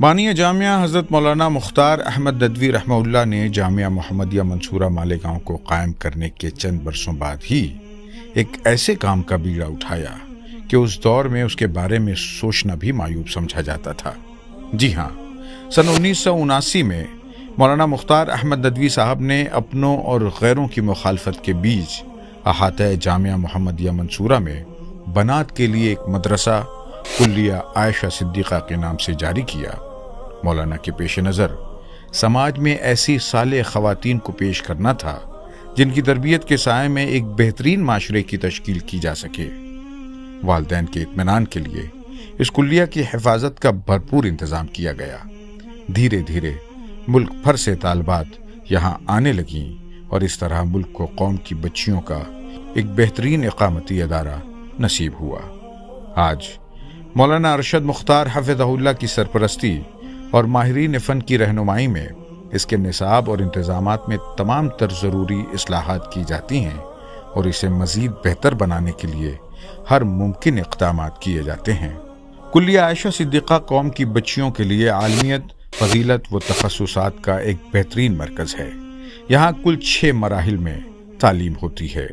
بانی جامعہ حضرت مولانا مختار احمد ندوی رحمہ اللہ نے جامعہ محمدیہ منصورہ مالیگاؤں کو قائم کرنے کے چند برسوں بعد ہی ایک ایسے کام کا بیڑا اٹھایا کہ اس دور میں اس کے بارے میں سوچنا بھی معیوب سمجھا جاتا تھا۔ جی ہاں، سن 1979 میں مولانا مختار احمد ندوی صاحب نے اپنوں اور غیروں کی مخالفت کے بیچ احاطہ جامعہ محمدیہ منصورہ میں بنات کے لیے ایک مدرسہ کلیہ عائشہ صدیقہ کے نام سے جاری کیا۔ مولانا کے پیش نظر سماج میں ایسی صالح خواتین کو پیش کرنا تھا جن کی تربیت کے سائے میں ایک بہترین معاشرے کی تشکیل کی جا سکے۔ والدین کے اطمینان کے لیے اس کلیہ کی حفاظت کا بھرپور انتظام کیا گیا۔ دھیرے دھیرے ملک بھر سے طالبات یہاں آنے لگیں اور اس طرح ملک کو قوم کی بچیوں کا ایک بہترین اقامتی ادارہ نصیب ہوا۔ آج مولانا ارشد مختار حفظہ اللہ کی سرپرستی اور ماہرین فن کی رہنمائی میں اس کے نصاب اور انتظامات میں تمام تر ضروری اصلاحات کی جاتی ہیں اور اسے مزید بہتر بنانے کے لیے ہر ممکن اقدامات کیے جاتے ہیں۔ کلیہ عائشہ صدیقہ قوم کی بچیوں کے لیے عالمیت، فضیلت و تخصصات کا ایک بہترین مرکز ہے۔ یہاں کل 6 مراحل میں تعلیم ہوتی ہے۔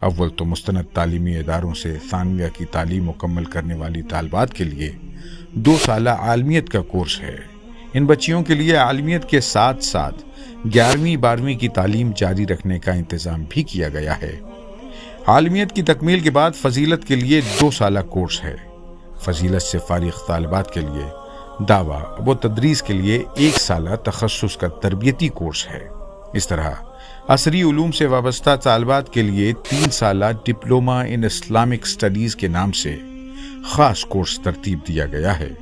اول تو مستند تعلیمی اداروں سے ثانویہ کی تعلیم مکمل کرنے والی طالبات کے لیے 2 سالہ عالمیت کا کورس ہے۔ ان بچیوں کے لیے عالمیت کے ساتھ ساتھ 11ویں 12ویں کی تعلیم جاری رکھنے کا انتظام بھی کیا گیا ہے۔ عالمیت کی تکمیل کے بعد فضیلت کے لیے 2 سالہ کورس ہے۔ فضیلت سے فارغ طالبات کے لیے دعویٰ و تدریس کے لیے 1 سالہ تخصص کا تربیتی کورس ہے۔ اس طرح عصری علوم سے وابستہ طالبات کے لیے 3 سالہ ڈپلومہ ان اسلامک اسٹڈیز کے نام سے خاص کورس ترتیب دیا گیا ہے۔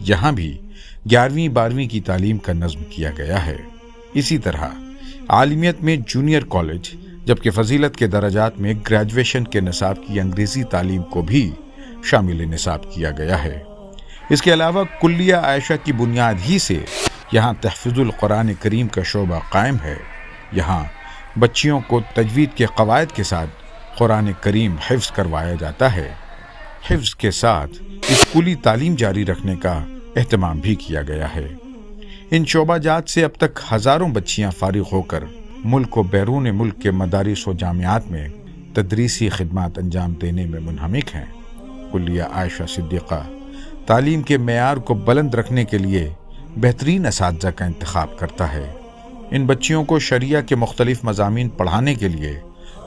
یہاں بھی 11ویں 12ویں کی تعلیم کا نظم کیا گیا ہے۔ اسی طرح عالمیت میں جونیئر کالج جبکہ فضیلت کے درجات میں گریجویشن کے نصاب کی انگریزی تعلیم کو بھی شامل نصاب کیا گیا ہے۔ اس کے علاوہ کلیہ عائشہ کی بنیاد ہی سے یہاں تحفظ القرآن کریم کا شعبہ قائم ہے۔ یہاں بچیوں کو تجوید کے قواعد کے ساتھ قرآن کریم حفظ کروایا جاتا ہے۔ حفظ کے ساتھ اسکولی تعلیم جاری رکھنے کا اہتمام بھی کیا گیا ہے۔ ان شعبہ جات سے اب تک ہزاروں بچیاں فارغ ہو کر ملک و بیرون ملک کے مدارس و جامعات میں تدریسی خدمات انجام دینے میں منہمک ہیں۔ کلیہ عائشہ صدیقہ تعلیم کے معیار کو بلند رکھنے کے لیے بہترین اساتذہ کا انتخاب کرتا ہے۔ ان بچیوں کو شریعہ کے مختلف مضامین پڑھانے کے لیے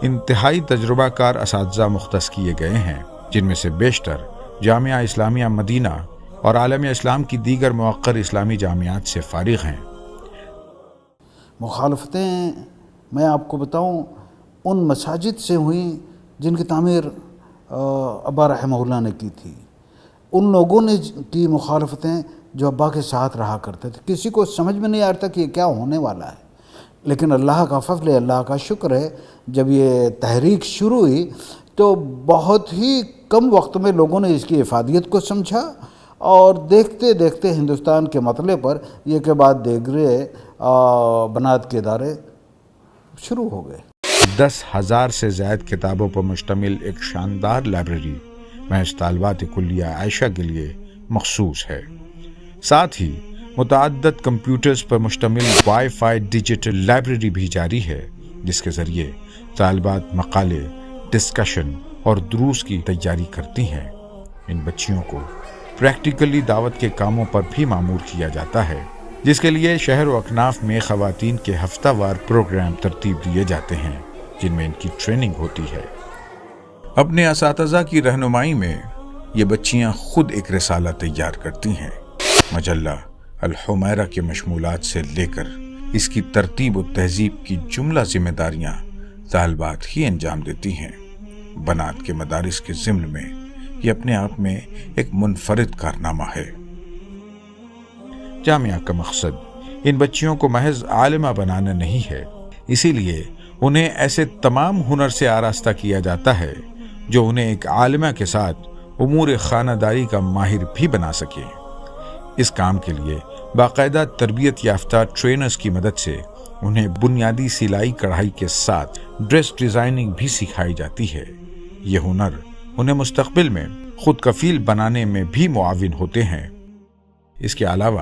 انتہائی تجربہ کار اساتذہ مختص کیے گئے ہیں، جن میں سے بیشتر جامعہ اسلامیہ مدینہ اور عالم اسلام کی دیگر موقر اسلامی جامعات سے فارغ ہیں۔ مخالفتیں میں آپ کو بتاؤں ان مساجد سے ہوئیں جن کی تعمیر ابا رحمہ اللہ نے کی تھی۔ ان لوگوں نے کی مخالفتیں جو ابا کے ساتھ رہا کرتے تھے۔ کسی کو سمجھ میں نہیں آتا کہ یہ کیا ہونے والا ہے، لیکن اللہ کا فضل ہے، اللہ کا شکر ہے، جب یہ تحریک شروع ہوئی تو بہت ہی کم وقت میں لوگوں نے اس کی افادیت کو سمجھا اور دیکھتے دیکھتے ہندوستان کے مسئلے پر یہ کے بعد دیگرے بنات کے ادارے شروع ہو گئے۔ 10,000 سے زائد کتابوں پر مشتمل ایک شاندار لائبریری محض طالبات کلیہ عائشہ کے لیے مخصوص ہے۔ ساتھ ہی متعدد کمپیوٹرز پر مشتمل وائی فائی ڈیجیٹل لائبریری بھی جاری ہے، جس کے ذریعے طالبات مقالے، ڈسکشن اور دروس کی تیاری کرتی ہیں۔ ان بچیوں کو پریکٹیکلی دعوت کے کاموں پر بھی مامور کیا جاتا ہے، جس کے لیے شہر و اکناف میں خواتین کے ہفتہ وار پروگرام ترتیب دیے جاتے ہیں، جن میں ان کی ٹریننگ ہوتی ہے۔ اپنے اساتذہ کی رہنمائی میں یہ بچیاں خود ایک رسالہ تیار کرتی ہیں۔ مجلہ الحمیرہ کے مشمولات سے لے کر اس کی ترتیب و تہذیب کی جملہ ذمہ داریاں طالبات ہی انجام دیتی ہیں۔ بنات کے مدارس کے ضمن میں یہ اپنے آپ میں ایک منفرد کارنامہ ہے۔ جامعہ کا مقصد ان بچیوں کو محض عالمہ بنانا نہیں ہے، اسی لیے انہیں ایسے تمام ہنر سے آراستہ کیا جاتا ہے جو انہیں ایک عالمہ کے ساتھ امور خانہ داری کا ماہر بھی بنا سکے۔ اس کام کے لیے باقاعدہ تربیت یافتہ ٹرینرز کی مدد سے انہیں بنیادی سلائی کڑھائی کے ساتھ ڈریس ڈیزائننگ بھی سکھائی جاتی ہے۔ یہ ہنر انہیں مستقبل میں خود کفیل بنانے میں بھی معاون ہوتے ہیں۔ اس کے علاوہ